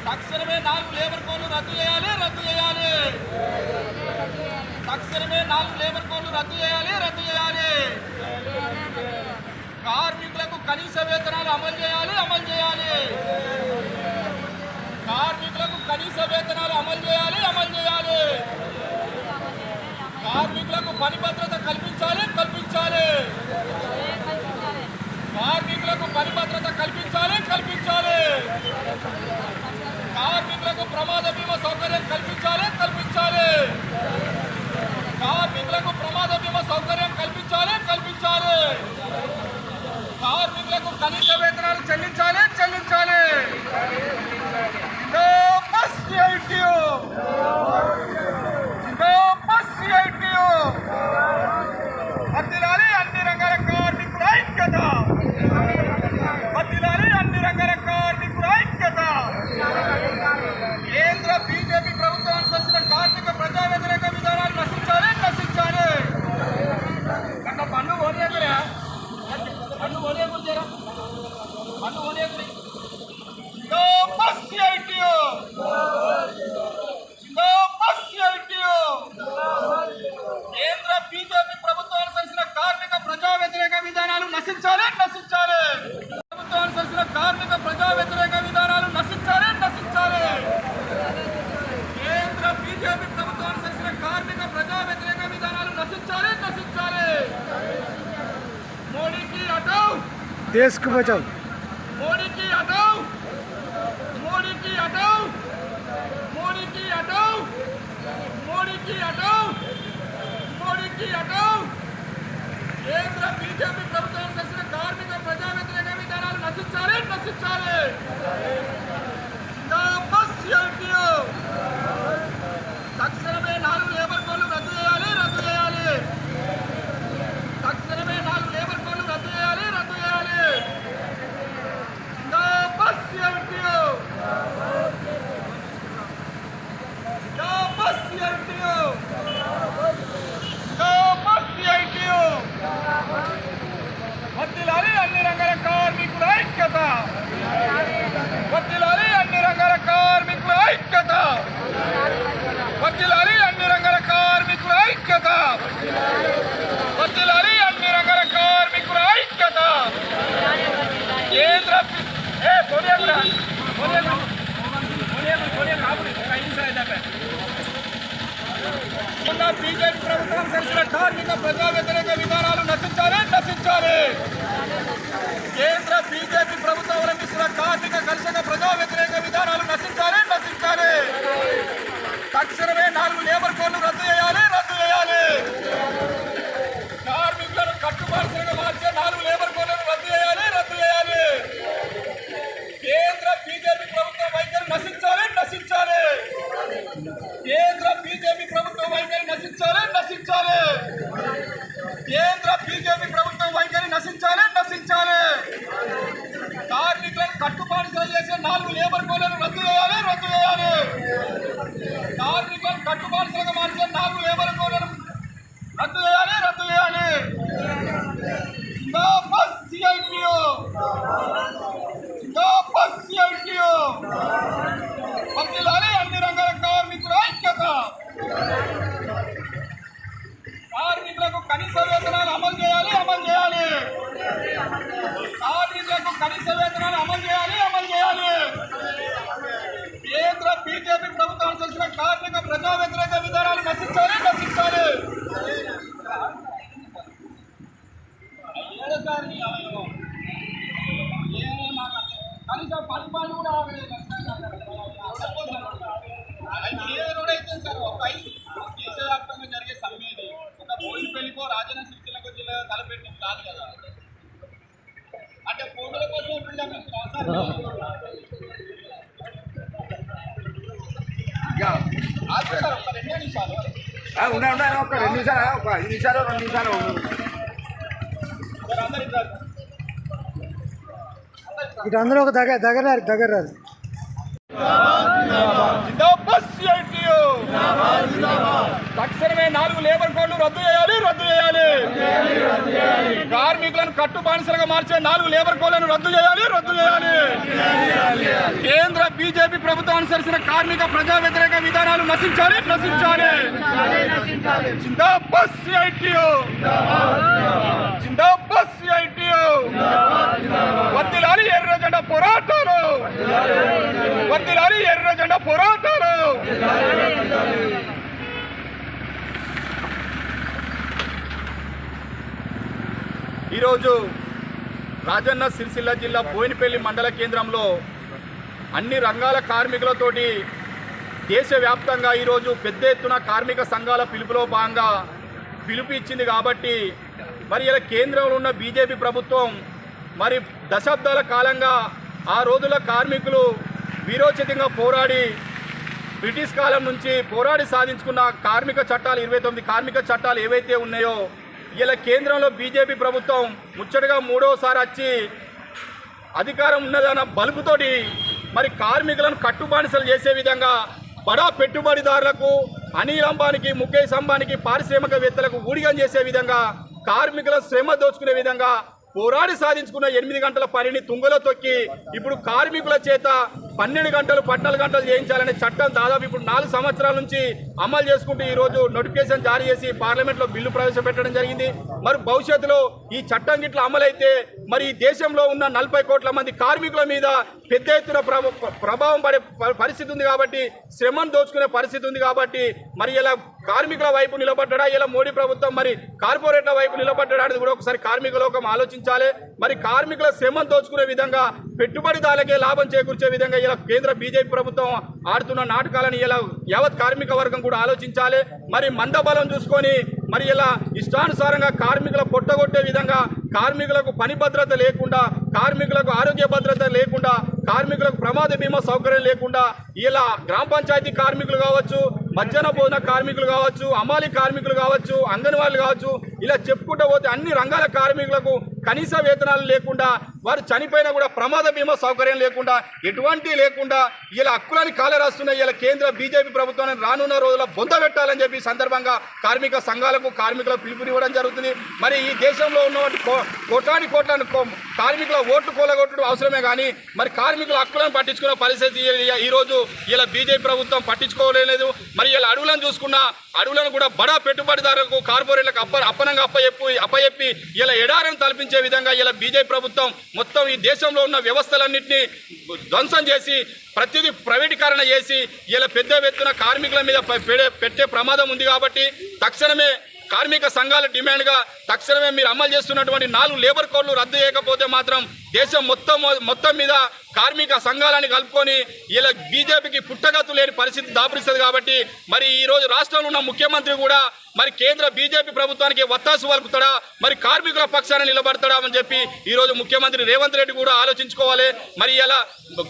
తక్షణమే 4 లేబర్ కోడ్లు రద్దు చేయాలి, రద్దు చేయాలి. తక్షణమే 4 లేబర్ కోడ్లు రద్దు చేయాలి, రద్దు చేయాలి. కార్మికులకు కనీస వేతనాలు అమలు చేయాలి, అమలు చేయాలి. కార్మికులకు కనీస వేతనాలు అమలు చేయాలి, అమలు చేయాలి. కార్మికులకు పని భద్రత కల్పించాలి, కల్పించాలి. కార్మికులకు పని భద్రత కల్పించాలి, కల్పించాలి. కార్మికులకు ప్రమాద బీమా సౌకర్యం కల్పించాలి, కల్పించాలి. కార్మికులకు ప్రమాద బీమా సౌకర్యం కల్పించాలి, కల్పించాలి. కార్మికులకు కనీస వేతనాలు చెల్లించాలి, చెల్లించాలి. వర్ధిల్లాలి అన్ని రంగాల కార్మికుల ఐక్యత, వర్ధిల్లాలి అన్ని రంగాల కార్మికుల ఐక్యత. కేంద్ర బీజేపీ ప్రభుత్వం అనుసరించిన కార్మిక ప్రజా వ్యతిరేక విధానాలు నశించాలి, నశించాలి. అట్లా పన్ను ఓడియకురా, పన్ను ఓడియకురా, పన్ను ఓడియకురి. కేంద్ర బీజేపీ ప్రభుత్వం అనుసరించిన కార్మిక ప్రజా వ్యతిరేక విధానాలు నశించాలి, నశించాలి. ప్రభుత్వం అనుసరించిన కార్మిక ప్రజా వ్యతిరేక విధానాలు నశించాలి, నశించాలి. కేంద్ర బీజేపీ ప్రభుత్వం అనుసరించిన కార్మిక ప్రజా వ్యతిరేక విధానాలు నశించాలి, నశించాలి. మోడీకి హటాओ, देश को बचाओ. మోడీకి హటాओ, మోడీకి హటాओ, మోడీకి హటాओ, మోడీకి హటాओ, మోడీకి హటాओ. కేంద్ర బీజేపీ ప్రభుత్వం అనుసరించిన కార్మిక ప్రజా వ్యతిరేక విధానాలు నశించాలి, నశించాలి. తక్షణమే 4 లేబర్ కోడ్లు రద్దు చేయాలి, రద్దు చేయాలి. తక్షణమే 4 లేబర్ కోడ్లు రద్దు చేయాలి, రద్దు చేయాలి. వర్ధిల్లాలి అన్ని రంగాల కార్మికుల ఐక్యత, వర్ధిల్లాలి అన్ని రంగాల కార్మికుల ఐక్యత, వర్ధిల్లాలి అన్ని రంగాల కార్మికుల ఐక్యత, వర్ధిల్లాలి అన్ని రంగాల కార్మికుల ఐక్యత. కేంద్ర బీజేపీ ప్రభుత్వం అనుసరించిన కార్మిక ప్రజా వ్యతిరేక విధానాలు నశించాలి, నశించాలి. కేంద్ర బీజేపీ ప్రభుత్వం అవలంబిస్తున్న కార్మిక కర్షక ప్రజా వ్యతిరేక విధానాలు నశించాలి, నశించాలి. తక్షణమే 4 లేబర్ కోడ్లు రద్దు చేయాలి, రద్దు చేయాలి. కార్మికులను కట్టుబాటుగా మార్చే 4 లేబర్ కోడ్లను రద్దు చేయాలి, రద్దు చేయాలి. కేంద్ర బీజేపీ ప్రభుత్వం వైఖరి నశించాలి, నశించాలి. కేంద్ర బీజేపీ ప్రభుత్వం వైఖరి నశించాలి, నశించాలి. కేంద్ర బీజేపీ ప్రభుత్వం వైఖరి నశించాలి, నశించాలి. కార్మికులను కట్టుబాటుగా చేసే 4 లేబర్ కోడ్లను రద్దు చేయాలి, రద్దు చేయాలి. కార్మికులను కట్టుబాటుగా మార్చే 4 లేబర్ కోడ్లను రద్దు చేయాలి, రద్దు చేయాలి. వర్ధిల్లాలి అన్ని రంగాల కార్మికుల ఐక్యత. కార్మికులకు కనీస వేతనాలు అమలు చేయాలి, అమలు చేయాలి. కార్మికులకు కనీస వేతనాలు అమలు చేయాలి, అమలు చేయాలి. కేంద్ర బీజేపీ ప్రభుత్వం అనుసరించిన కార్మిక ప్రజా వ్యతిరేక విధానాలు నశించాలి, నశించాలి. కనీసం పరిపాలన కూడా అయితే సార్ ఒక దేశవ్యాప్తంగా జరిగే సమ్మెని ఒక బోయినపల్లికో రాజన్న సిరిసిల్లకు జిల్లా తలపెట్టి కాదు కదా. అంటే పోగుల కోసం ఒక 2 నిమిషాలు ఒక 2 నిమిషాలు, ఒక 5 నిమిషాలు, 2 నిమిషాలు. ఇటు అందరూ ఒక దగ్గర జిందాబాద్ సిఐటియు. తక్షణమే 4 లేబర్ కోడ్లు రద్దు చేయాలి, రద్దు చేయాలి. కార్మికులను కట్టు బానిసలుగా మార్చే 4 లేబర్ కోడ్లను రద్దు చేయాలి, రద్దు చేయాలి. కేంద్ర బీజేపీ ప్రభుత్వం అనుసరిస్తున్న కార్మిక ప్రజా వ్యతిరేక విధానాలు నశించాలి, నశించాలి. జిందాబాద్ సిఐటియు, జిందాబాద్ సిఐటియు. వర్ధిల్లాలి ఎర్ర జెండా పోరాటాలు, వర్ధిల్లాలి ఎర్ర జెండా పోరాటాలు. ఈరోజు రాజన్న సిరిసిల్ల జిల్లా బోయినపల్లి మండల కేంద్రంలో అన్ని రంగాల కార్మికులతోటి దేశవ్యాప్తంగా ఈరోజు పెద్ద ఎత్తున కార్మిక సంఘాల పిలుపులో భాగంగా పిలుపు ఇచ్చింది. కాబట్టి మరి ఇలా కేంద్రంలో ఉన్న బీజేపీ ప్రభుత్వం మరి దశాబ్దాల కాలంగా ఆ రోజుల కార్మికులు వీరోచితంగా పోరాడి బ్రిటిష్ కాలం నుంచి పోరాడి సాధించుకున్న కార్మిక చట్టాలు 29 కార్మిక చట్టాలు ఏవైతే ఉన్నాయో ఇలా కేంద్రంలో బీజేపీ ప్రభుత్వం ముచ్చటగా 3వసారి వచ్చి అధికారం ఉన్నదన్న బలుపుతోటి మరి కార్మికులను కట్టుబానిసలు చేసే విధంగా బడా పెట్టుబడిదారులకు, అనిల్ అంబానీకి, ముఖేష్ అంబానీకి, పారిశ్రామికవేత్తలకు ఊడిగం చేసే విధంగా కార్మికుల శ్రమ దోచుకునే విధంగా పోరాడి సాధించుకున్న 8 గంటల పనిని తుంగలో తొక్కి ఇప్పుడు కార్మికుల చేత 12 గంటలు 14 గంటలు చేయించాలనే చట్టం దాదాపు ఇప్పుడు 4 సంవత్సరాల నుంచి అమలు చేసుకుంటూ ఈరోజు నోటిఫికేషన్ జారీ చేసి పార్లమెంట్లో బిల్లు ప్రవేశపెట్టడం జరిగింది. మరి భవిష్యత్తులో ఈ చట్టం గిట్ల అమలైతే మరి ఈ దేశంలో ఉన్న 40 కోట్ల మంది కార్మికుల మీద పెద్ద ఎత్తున ప్రభావం పడే పరిస్థితి ఉంది. కాబట్టి శ్రమను దోచుకునే పరిస్థితి ఉంది. కాబట్టి మరి ఇలా కార్మికుల వైపు నిలబడ్డా, ఇలా మోడీ ప్రభుత్వం మరి కార్పొరేట్ల వైపు నిలబడ్డా అనేది కూడా ఒకసారి కార్మిక లోకం ఆలోచించాలి. మరి కార్మికుల శ్రమను దోచుకునే విధంగా, పెట్టుబడిదారులకే లాభం చేకూర్చే విధంగా ఇలా కేంద్ర బీజేపీ ప్రభుత్వం ఆడుతున్న నాటకాలను ఇలా యావత్ కార్మిక వర్గం కూడా ఆలోచించాలి. మరి మందబలం చూసుకొని మరి ఇలా ఇష్టానుసారంగా కార్మికుల పొట్టగొట్టే విధంగా, కార్మికులకు పని భద్రత లేకుండా, కార్మికులకు ఆరోగ్య భద్రత లేకుండా, కార్మికులకు ప్రమాద బీమా సౌకర్యం లేకుండా ఇలా గ్రామ పంచాయతీ కార్మికులు కావచ్చు, మధ్యాహ్న భోజన కార్మికులు కావచ్చు, అమాలి కార్మికులు కావచ్చు, అంగన్వాడీలు కావచ్చు, ఇలా చెప్పుకుంటూ పోతే అన్ని రంగాల కార్మికులకు కనీస వేతనాలు లేకుండా, వారు చనిపోయినా కూడా ప్రమాద బీమా సౌకర్యం లేకుండా, ఎటువంటి లేకుండా ఇలా హక్కులని కాలరాస్తున్న ఇలా కేంద్ర బీజేపీ ప్రభుత్వాన్ని రానున్న రోజుల్లో బొందబెట్టాలని చెప్పి సందర్భంగా కార్మిక సంఘాలకు, కార్మికులకు పిలుపునివ్వడం జరుగుతుంది. మరి ఈ దేశంలో ఉన్నటువంటి కోటాని కోట్లను కార్మికుల ఓట్లు కూలగొట్టడం అవసరమే కానీ మరి కార్మికుల హక్కులను పట్టించుకున్న పరిస్థితి ఈరోజు ఇలా బీజేపీ ప్రభుత్వం పట్టించుకోలేదు. మరి ఇలా అడవులను చూసుకున్న అడవులను కూడా బడా పెట్టుబడిదారులకు, కార్పొరేట్లకు అప్పనంగా అప్పచెప్పి ఇలా ఎడారిని తలపించే విధంగా ఇలా బీజేపీ ప్రభుత్వం మొత్తం ఈ దేశంలో ఉన్న వ్యవస్థలన్నింటినీ ధ్వంసం చేసి ప్రతిదీ ప్రైవేటీకరణ చేసి ఇలా పెద్ద ఎత్తున కార్మికుల మీద పెట్టే ప్రమాదం ఉంది. కాబట్టి తక్షణమే కార్మిక సంఘాల డిమాండ్గా తక్షణమే మీరు అమలు చేస్తున్నటువంటి 4 లేబర్ కోడ్లు రద్దు చేయకపోతే మాత్రం దేశం మొత్తం మీద కార్మిక సంఘాలని కలుపుకొని ఇలా బీజేపీకి పుట్టగత్తు లేని పరిస్థితి దాపురిస్తుంది. కాబట్టి మరి ఈరోజు రాష్ట్రంలో ఉన్న ముఖ్యమంత్రి కూడా మరి కేంద్ర బీజేపీ ప్రభుత్వానికి వత్తాసు పలుకుతాడా, మరి కార్మికుల పక్షాన నిలబడతాడా అని చెప్పి ఈరోజు ముఖ్యమంత్రి రేవంత్ రెడ్డి కూడా ఆలోచించుకోవాలి. మరి ఇలా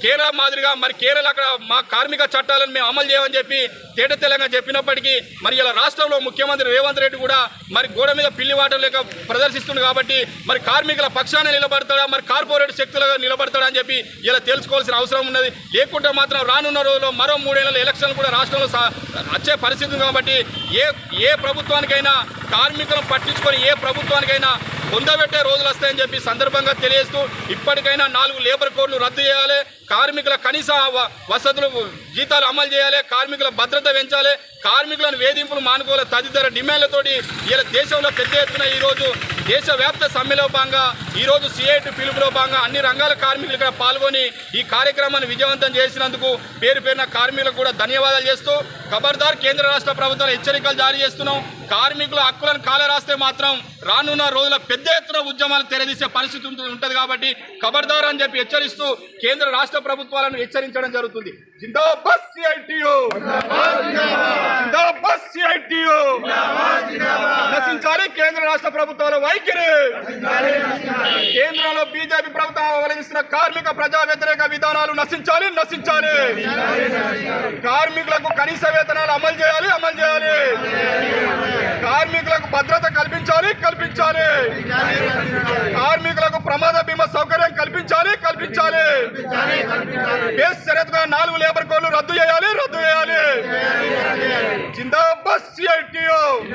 కేరళ మాదిరిగా మరి కేరళ అక్కడ మా కార్మిక చట్టాలను మేము అమలు చేయమని చెప్పి తేట తెలంగా చెప్పినప్పటికీ మరి ఇలా రాష్ట్రంలో ముఖ్యమంత్రి రేవంత్ రెడ్డి కూడా మరి గోడ మీద పిల్లి వాటం లేక ప్రదర్శిస్తుంది. కాబట్టి మరి కార్మికుల పక్షాన నిలబడతాడా, మరి కార్పొరేట్ శక్తులుగా నిలబడతాడా అని చెప్పి ఇలా తెలుసుకోవాల్సిన అవసరం ఉన్నది. లేకుంటే మాత్రం రానున్న రోజుల్లో మరో 3 ఏళ్ల ఎలక్షన్లు కూడా రాష్ట్రంలో వచ్చే పరిస్థితి ఉంది. కాబట్టి ఏ ప్రభుత్వానికైనా కార్మికులను పట్టించుకొని ఏ ప్రభుత్వానికైనా పొందబెట్టే రోజులు వస్తాయని చెప్పి సందర్భంగా తెలియజేస్తూ ఇప్పటికైనా 4 లేబర్ కోడ్లు రద్దు చేయాలి, కార్మికుల కనీస వసతులు జీతాలు అమలు చేయాలి, కార్మికుల భద్రత పెంచాలి, కార్మికులను వేధింపులు మానుకోవాలి తదితర డిమాండ్లతోటి ఇలా దేశంలో పెద్ద ఎత్తున ఈరోజు దేశవ్యాప్త సమ్మెలో భాగంగా ఈరోజు సిఐటి పిలుపులో భాగంగా అన్ని రంగాల కార్మికులు ఇక్కడ పాల్గొని ఈ కార్యక్రమాన్ని విజయవంతం చేసినందుకు పేరున కార్మికులకు కూడా ధన్యవాదాలు చేస్తూ ఖబర్దార్ కేంద్ర రాష్ట్ర ప్రభుత్వాలు హెచ్చరికలు జారీ చేస్తున్నాం. కార్మికుల హక్కులను కాలరాస్తే మాత్రం రానున్న రోజుల పెద్ద ఎత్తున ఉద్యమాలు తెరదీసే పరిస్థితి ఉంటుంది. కాబట్టి ఖబర్దార్ అని చెప్పి హెచ్చరిస్తూ కేంద్ర రాష్ట్ర ప్రభుత్వాలను హెచ్చరించడం జరుగుతుంది. జిందాబాద్ సిఐటియు, జిందాబాద్ సిఐటియు. నశించాలి కేంద్ర రాష్ట్ర ప్రభుత్వాల వైఖరి. కేంద్రంలో బీజేపీ ప్రభుత్వం అవలంబిస్తున్న కార్మిక ప్రజా వ్యతిరేక విధానాలు నశించాలి, నశించాలి. కార్మికులకు కనీస వేతనాలు అమలు చేయాలి, అమలు చేయాలి. కార్మికులకు భద్రత కల్పించాలి, కల్పించాలి. కార్మికులకు ప్రమాద బీమా సౌకర్యం కల్పించాలి, కల్పించాలి. బేషరతుగా 4 లేబర్ కోడ్లు రద్దు చేయాలి, రద్దు చేయాలి. CITU